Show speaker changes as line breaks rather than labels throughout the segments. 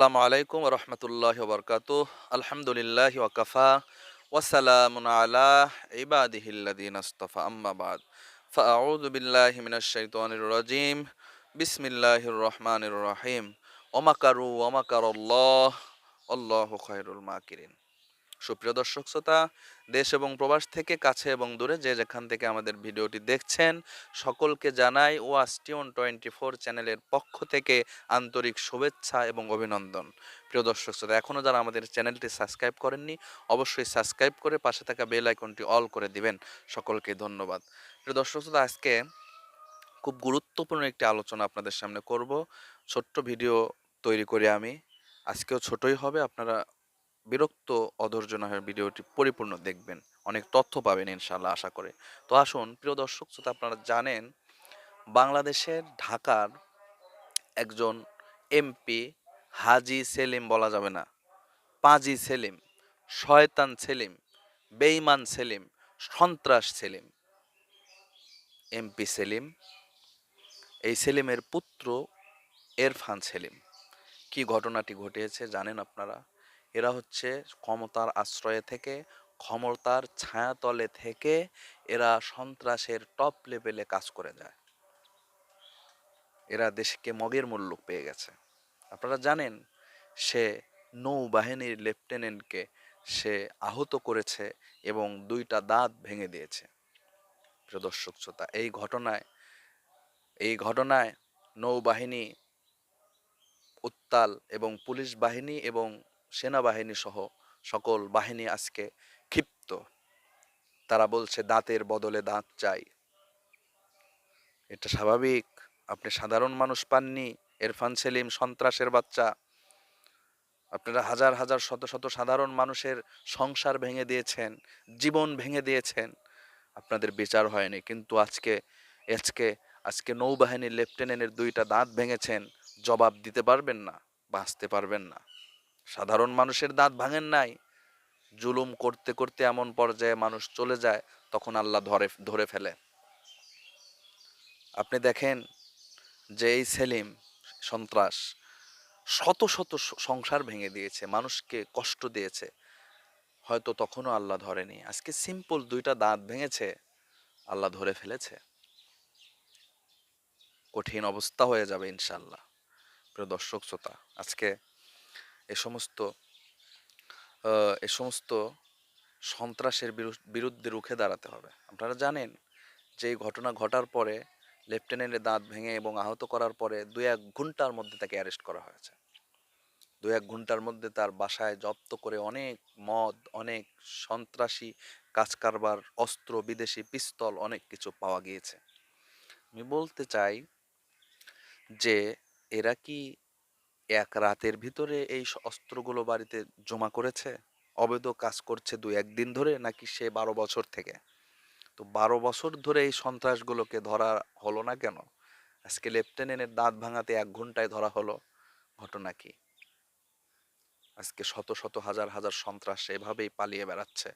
আসসালামু আলাইকুম রহমতুল্লাহ বরকাতুহ। আলহামদুলিল্লাহ ওয়াকাফা ওয়াসালামুন আলা ইবাদিহিল্লাযিনা ইসতাফা আম্মা বাদ। ফাআউযু বিল্লাহি মিনাশ শাইতানির রাজিম। বিসমিল্লাহির রহমানির রহিম। ওয়ামাকারু ওয়ামাকারাল্লাহ আল্লাহু খায়রুল মাকিরিন। সুপ্রিয় দর্শক শ্রোতা, দেশ এবং প্রবাস থেকে কাছে এবং দূরে যে যেখান থেকে আমাদের ভিডিওটি দেখছেন, সকলকে জানাই ওয়াচটিউন 24 চ্যানেলের পক্ষ থেকে আন্তরিক শুভেচ্ছা এবং অভিনন্দন। প্রিয় দর্শক শ্রোতা, এখনও যারা আমাদের চ্যানেলটি সাবস্ক্রাইব করেননি, অবশ্যই সাবস্ক্রাইব করে পাশে থাকা বেল আইকনটি অল করে দিবেন। সকলকে ধন্যবাদ। প্রিয় দর্শক শ্রোতা, আজকে খুব গুরুত্বপূর্ণ একটি আলোচনা আপনাদের সামনে করব। ছোট্ট ভিডিও তৈরি করে আমি, আজকেও ছোটই হবে, আপনারা বিরক্ত অধৈর্য না হয়ে ভিডিওটি পরিপূর্ণ দেখবেন। অনেক তথ্য পাবেন ইনশাআল্লাহ আশা করে। তো আসুন প্রিয় দর্শক শ্রোতা, আপনারা জানেন বাংলাদেশের ঢাকার একজন এমপি হাজী সেলিম বলা যাবে না, পাজি সেলিম, শয়তান সেলিম, বেঈমান সেলিম, সন্ত্রাস সেলিম, এমপি সেলিম, এই সেলিমের পুত্র এরফান সেলিম। কি ঘটনাটি ঘটিয়েছে জানেন আপনারা? এরা হচ্ছে ক্ষমতার আশ্রয়ে থেকে, ক্ষমতার ছায়াতলে থেকে এরা সন্ত্রাসের টপ লেভেলে কাজ করে যায়। এরা দেশকে মগের মূল্য পেয়ে গেছে। আপনারা জানেন সে নৌবাহিনীর লেফটেন্যান্টকে সে আহত করেছে এবং দুইটা দাঁত ভেঙে দিয়েছে। প্রিয় দর্শক শ্রোতা, এই ঘটনায় নৌবাহিনী উত্তাল এবং পুলিশ বাহিনী এবং সেনাবাহিনী সহ সকল বাহিনী আজকে ক্ষিপ্ত। তারা বলছে দাঁতের বদলে দাঁত চাই। এটা স্বাভাবিক? আপনি সাধারণ মানুষ পাননি? এরফান সেলিম সন্ত্রাসের বাচ্চা, আপনারা হাজার হাজার শত শত সাধারণ মানুষের সংসার ভেঙে দিয়েছেন, জীবন ভেঙে দিয়েছেন, আপনাদের বিচার হয়নি। কিন্তু আজকে আজকে আজকে নৌবাহিনীর লেফটেন্যান্টের দুইটা দাঁত ভেঙেছেন, জবাব দিতে পারবেন না, বাঁচতে পারবেন না। সাধারণ মানুষের দাঁত ভাঙেন নাই, জুলুম করতে করতে এমন পর্যায়ে মানুষ চলে যায়, তখন আল্লাহ ধরে ধরে ফেলে। আপনি দেখেন যে এই সেলিম সন্ত্রাস শত শত সংসার ভেঙে দিয়েছে, মানুষকে কষ্ট দিয়েছে, হয়তো তখনও আল্লাহ ধরেনি। আজকে সিম্পল দুইটা দাঁত ভেঙেছে, আল্লাহ ধরে ফেলেছে। কঠিন অবস্থা হয়ে যাবে ইনশাল্লাহ। প্রিয় দর্শক শ্রোতা, আজকে এ সমস্ত এ সমস্ত সন্ত্রাসের বিরুদ্ধে রুখে দাঁড়াতে হবে। আপনারা জানেন যে এই ঘটনা ঘটার পরে লেফটেন্যান্টের দাঁত ভেঙে এবং আহত করার পরে 2-1 ঘন্টার মধ্যে তাকে অ্যারেস্ট করা হয়েছে। 2-1 ঘন্টার মধ্যে তার বাসায় জব্দ করে অনেক মদ, অনেক সন্ত্রাসী কাজ কারবার, অস্ত্র, বিদেশি পিস্তল, অনেক কিছু পাওয়া গিয়েছে। আমি বলতে চাই যে এরা কি এক রাতের ভিতরে এই অস্ত্রগুলো বাড়িতে জমা করেছে? অবৈধ কাজ করছে 2-1 দিন ধরে, নাকি সে 12 বছর থেকে? তো 12 বছর ধরে এই সন্ত্রাসগুলোকে ধরা হলো না কেন? আজকে লেফটেন্যান্টের দাঁত ভাঙাতে 1 ঘন্টায় ধরা হলো, ঘটনা কি? আজকে শত শত হাজার হাজার সন্ত্রাস এভাবেই পালিয়ে বেড়াচ্ছে,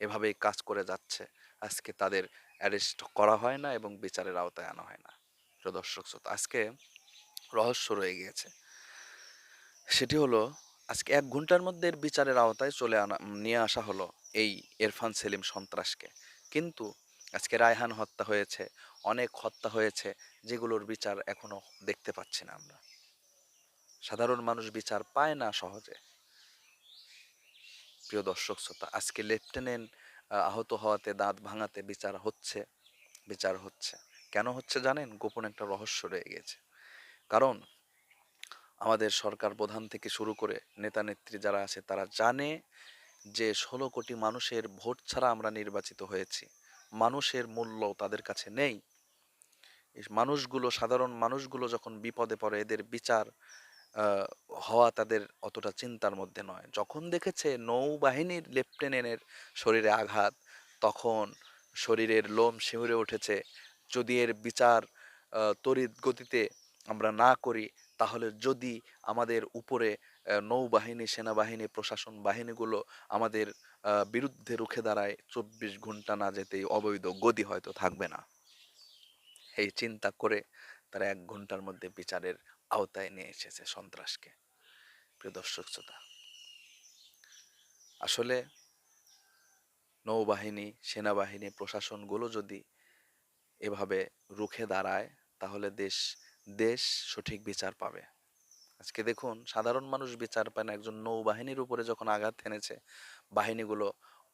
এভাবেই কাজ করে যাচ্ছে। আজকে তাদের অ্যারেস্ট করা হয় না এবং বিচারের আওতায় আনা হয় না। প্রিয় দর্শক শ্রোতা, আজকে রহস্য রয়ে গিয়েছে। সেটি হলো, আজকে 1 ঘন্টার মধ্যে এর বিচারের আওতায় নিয়ে আসা হলো এই এরফান সেলিম সন্ত্রাসকে। কিন্তু আজকে রায়হান হত্যা হয়েছে, অনেক হত্যা হয়েছে, যেগুলোর বিচার এখনো দেখতে পাচ্ছি না আমরা। সাধারণ মানুষ বিচার পায় না সহজে। প্রিয় দর্শক শ্রোতা, আজকে লেফটেন্যান্ট আহত হওয়াতে, দাঁত ভাঙাতে বিচার হচ্ছে। কেন হচ্ছে জানেন? গোপন একটা রহস্য রয়ে গেছে। কারণ আমাদের সরকার প্রধান থেকে শুরু করে নেতা নেত্রী যারা আছে, তারা জানে যে 16 কোটি মানুষের ভোট ছাড়া আমরা নির্বাচিত হয়েছি। মানুষের মূল্য তাদের কাছে নেই। এই মানুষগুলো, সাধারণ মানুষগুলো যখন বিপদে পড়ে, এদের বিচার আহ, হওয়া তাদের অতটা চিন্তার মধ্যে নয়। যখন দেখেছে নৌবাহিনীর লেফটেন্যান্টের শরীরে আঘাত, তখন শরীরের লোম শিউরে উঠেছে। যদি এর বিচার তড়িৎ গতিতে আমরা না করি, তাহলে যদি আমাদের উপরে নৌবাহিনী, সেনাবাহিনী, প্রশাসন বাহিনীগুলো আমাদের বিরুদ্ধে রুখে দাঁড়ায়, 24 ঘন্টা না যেতেই অবৈধ গদি হয়তো থাকবে না। এই চিন্তা করে তারা 1 ঘন্টার মধ্যে বিচারের আওতায় নিয়ে এসেছে সন্ত্রাসকে। প্রিয় দর্শক শ্রোতা, আসলে নৌবাহিনী, সেনাবাহিনী, প্রশাসনগুলো যদি এভাবে রুখে দাঁড়ায়, তাহলে দেশ দেশ সঠিক বিচার পাবে। আজকে দেখুন, সাধারণ মানুষ বিচার পায় না, একজন নৌবাহিনীর উপরে যখন আঘাত এনেছে, বাহিনীগুলো,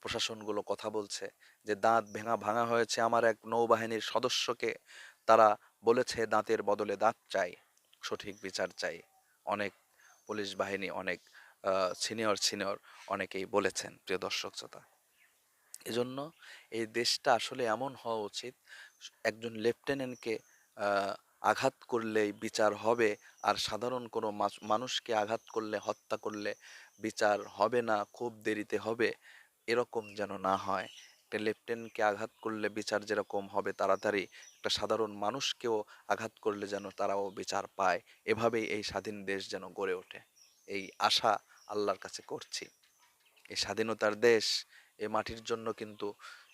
প্রশাসনগুলো কথা বলছে যে দাঁত ভেঙা ভাঙা হয়েছে আমার এক নৌবাহিনীর সদস্যকে, তারা বলেছে দাঁতের বদলে দাঁত চাই, সঠিক বিচার চাই। অনেক পুলিশ বাহিনী, অনেক সিনিয়র সিনিয়র অনেকেই বলেছেন, প্রিয় দর্শক শ্রোতা। এজন্য এই দেশটা আসলে এমন হওয়া উচিত, একজন লেফটেন্যান্টকে আঘাত করলেই বিচার হবে, আর সাধারণ কোনো মানুষকে আঘাত করলে, হত্যা করলে বিচার হবে না, খুব দেরিতে হবে, এরকম যেন না হয়। একটা লেফটেন্যান্টকে আঘাত করলে বিচার যেরকম হবে তাড়াতাড়ি, একটা সাধারণ মানুষকেও আঘাত করলে যেন তারাও বিচার পায়। এভাবেই এই স্বাধীন দেশ যেন গড়ে ওঠে, এই আশা আল্লাহর কাছে করছি। এই স্বাধীনতার দেশ, এ মাটির জন্য কিন্তু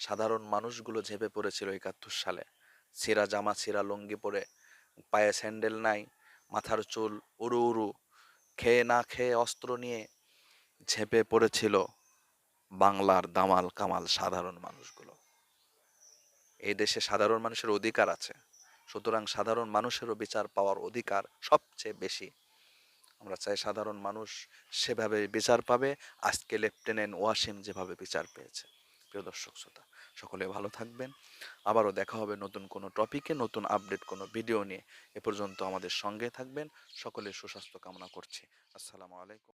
সাধারণ মানুষগুলো ঝেঁপে পড়েছিল ৭১ সালে। ছেঁড়া জামা, ছেঁড়া লুঙ্গি পরে, পায়ে স্যান্ডেল নাই, মাথার চুল উড়ু উড়ু, খেয়ে না খেয়ে অস্ত্র নিয়ে ঝেঁপে পড়েছিল বাংলার দামাল কামাল সাধারণ মানুষগুলো। এই দেশে সাধারণ মানুষের অধিকার আছে, সুতরাং সাধারণ মানুষেরও বিচার পাওয়ার অধিকার সবচেয়ে বেশি। আমরা চাই সাধারণ মানুষ সেভাবে বিচার পাবে, আজকে লেফটেন্যান্ট ওয়াসিম যেভাবে বিচার পেয়েছে। প্রিয় দর্শক শ্রোতা, সকলে ভালো থাকবেন। আবারও দেখা হবে নতুন কোনো টপিকে, নতুন আপডেট কোনো ভিডিও নিয়ে। এ পর্যন্ত আমাদের সঙ্গে থাকবেন। সকলের সুস্বাস্থ্য কামনা করছি। আসসালামু আলাইকুম।